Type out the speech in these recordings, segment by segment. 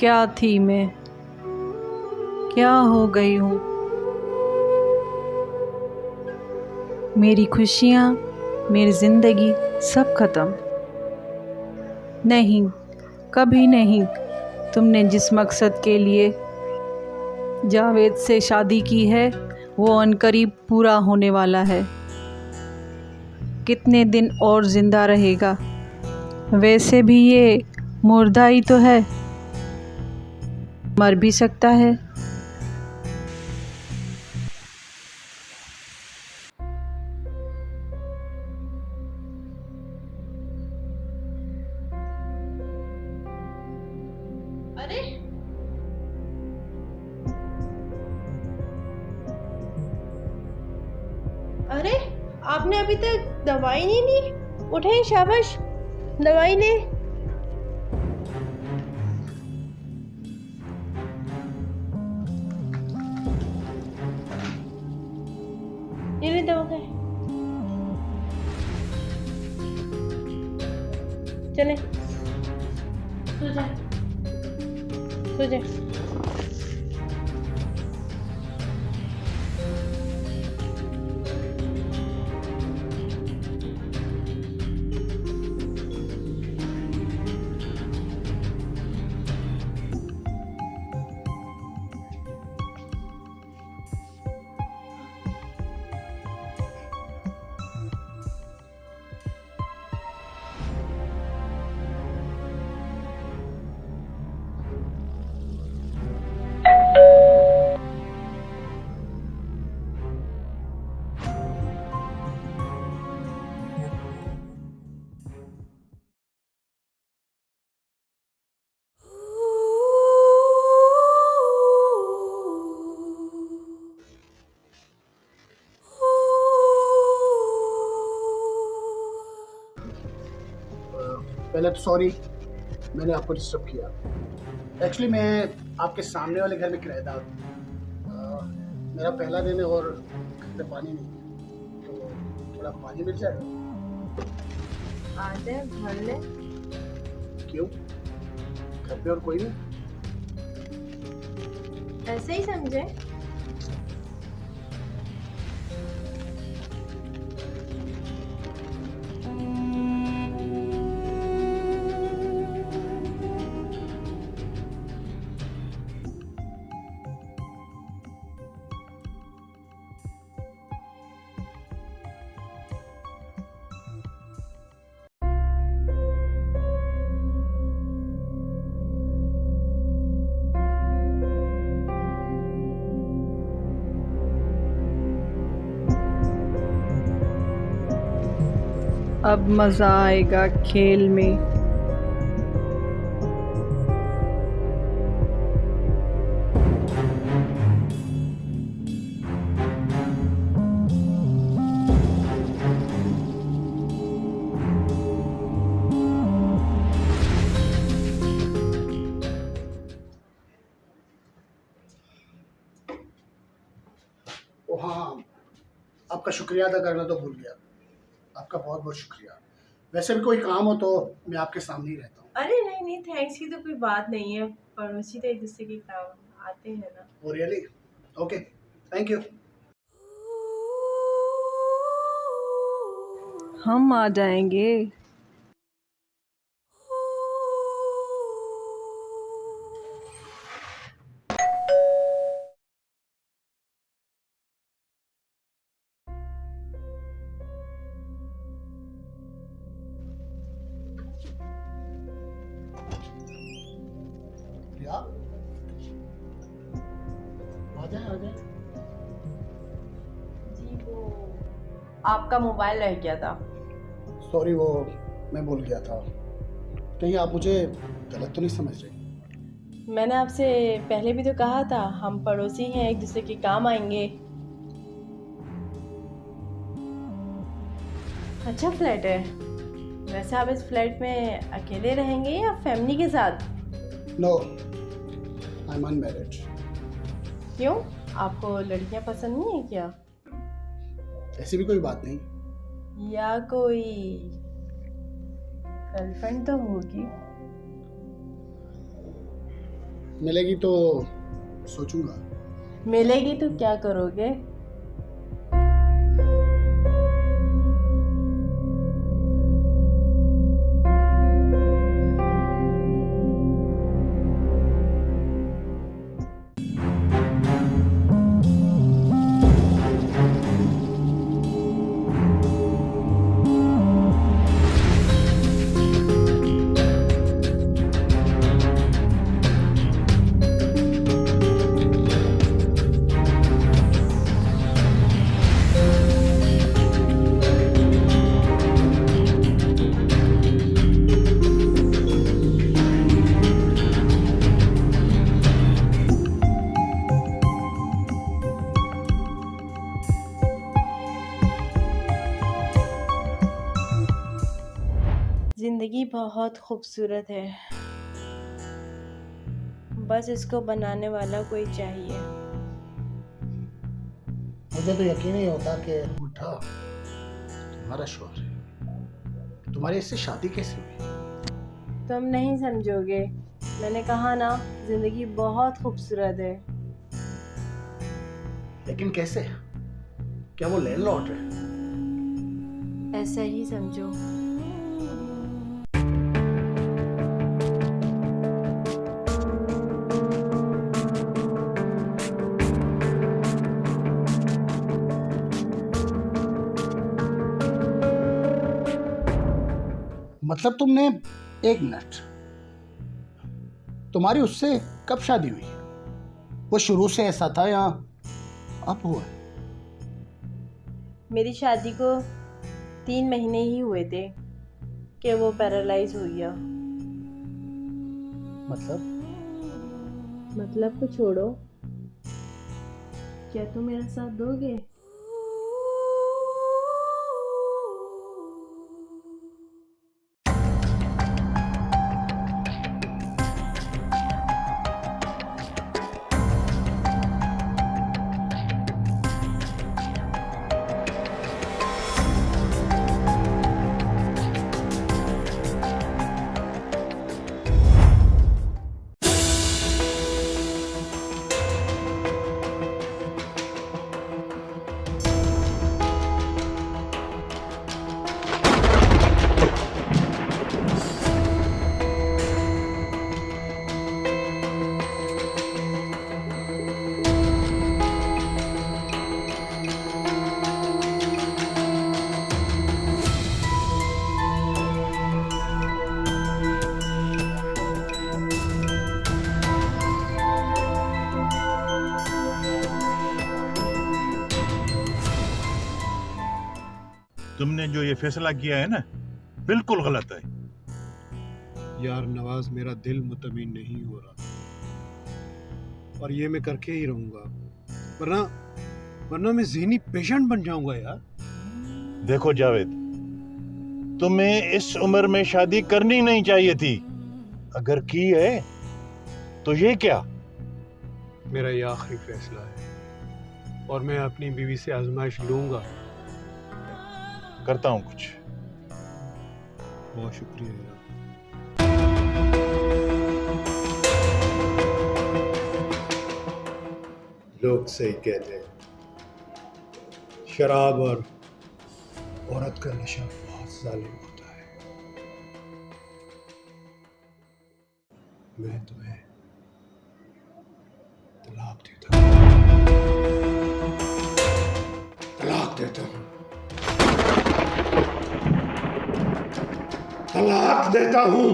क्या थी मैं, क्या हो गई हूँ। मेरी खुशियाँ, मेरी ज़िंदगी सब ख़त्म। नहीं, कभी नहीं। तुमने जिस मकसद के लिए जावेद से शादी की है वो अनकरीब पूरा होने वाला है। कितने दिन और ज़िंदा रहेगा? वैसे भी ये मुर्दा ही तो है, मर भी सकता है। अरे अरे, आपने अभी तक दवाई नहीं ली? उठे, शाबाश, दवाई ले। ये ले दवा खाए। चले, सो जा, सो जा। पहले तो सॉरी, मैंने आपको डिस्टर्ब किया। एक्चुअली मैं आपके सामने वाले घर में किराएदार हूँ। मेरा पहला दिन है और घर पे पानी नहीं है, तो थोड़ा पानी मिल जाएगा? आ जाए, भर ले। क्यों, घर पे और कोई नहीं? ऐसे ही समझे। अब मज़ा आएगा खेल में। ओ हाँ, आपका शुक्रिया अदा करना तो भूल गया। आपका बहुत बहुत शुक्रिया। वैसे भी कोई काम हो तो मैं आपके सामने ही रहता हूँ। अरे नहीं नहीं, थैंक्स की तो कोई बात नहीं है। पड़ोसी तो एक दूसरे के काम आते हैं ना। Oh really? Okay, thank you. हम आ जाएंगे। या आ जाए, आ जाए। जी, वो आपका मोबाइल रह गया था। सॉरी, वो मैं भूल गया था। कहीं आप मुझे गलत तो नहीं समझ रहे? मैंने आपसे पहले भी तो कहा था, हम पड़ोसी हैं, एक दूसरे के काम आएंगे। अच्छा फ्लैट है। वैसे आप इस फ्लैट में अकेले रहेंगे या फैमिली के साथ? No, I am unmarried. क्यों, आपको लड़कियां पसंद नहीं है क्या? ऐसी भी कोई बात नहीं। या कोई गर्लफ्रेंड तो होगी। मिलेगी तो सोचूंगा। मिलेगी तो क्या करोगे? जिंदगी बहुत खूबसूरत है, बस इसको बनाने वाला कोई चाहिए। मुझे तो यकीन नहीं होता कि उठा तुम्हारा शौहर है। तुम्हारी इससे शादी कैसे हुई? तुम नहीं समझोगे। मैंने कहा ना, जिंदगी बहुत खूबसूरत है। लेकिन कैसे? क्या वो लैंडलॉर्ड है? ऐसा ही समझो। मतलब तुमने, एक मिनट, तुम्हारी उससे कब शादी हुई? वो शुरू से ऐसा था या अब हुआ? मेरी शादी को 3 महीने ही हुए थे कि वो पैरालाइज हो गया। मतलब को छोड़ो, क्या तुम मेरा साथ दोगे? तुमने जो ये फैसला किया है ना, बिल्कुल गलत है। यार नवाज, मेरा दिल मुतमिन नहीं हो रहा और ये मैं करके ही रहूंगा, वरना वरना मैं ज़हनी पेशेंट बन जाऊंगा यार। देखो जावेद, तुम्हें इस उम्र में शादी करनी नहीं चाहिए थी। अगर की है तो ये क्या? मेरा ये आखिरी फैसला है और मैं अपनी बीवी से आजमाइश लूंगा। करता हूं कुछ। बहुत शुक्रिया यार। लोग सही कहते हैं, शराब और औरत का नशा बहुत जालिम होता है। मैं तुम्हें तलाक देता हूँ। तलाक देता हूँ। तलाक देता हूँ।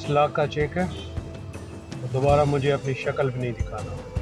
20 लाख का चेक है, तो दोबारा मुझे अपनी शक्ल भी नहीं दिखाना।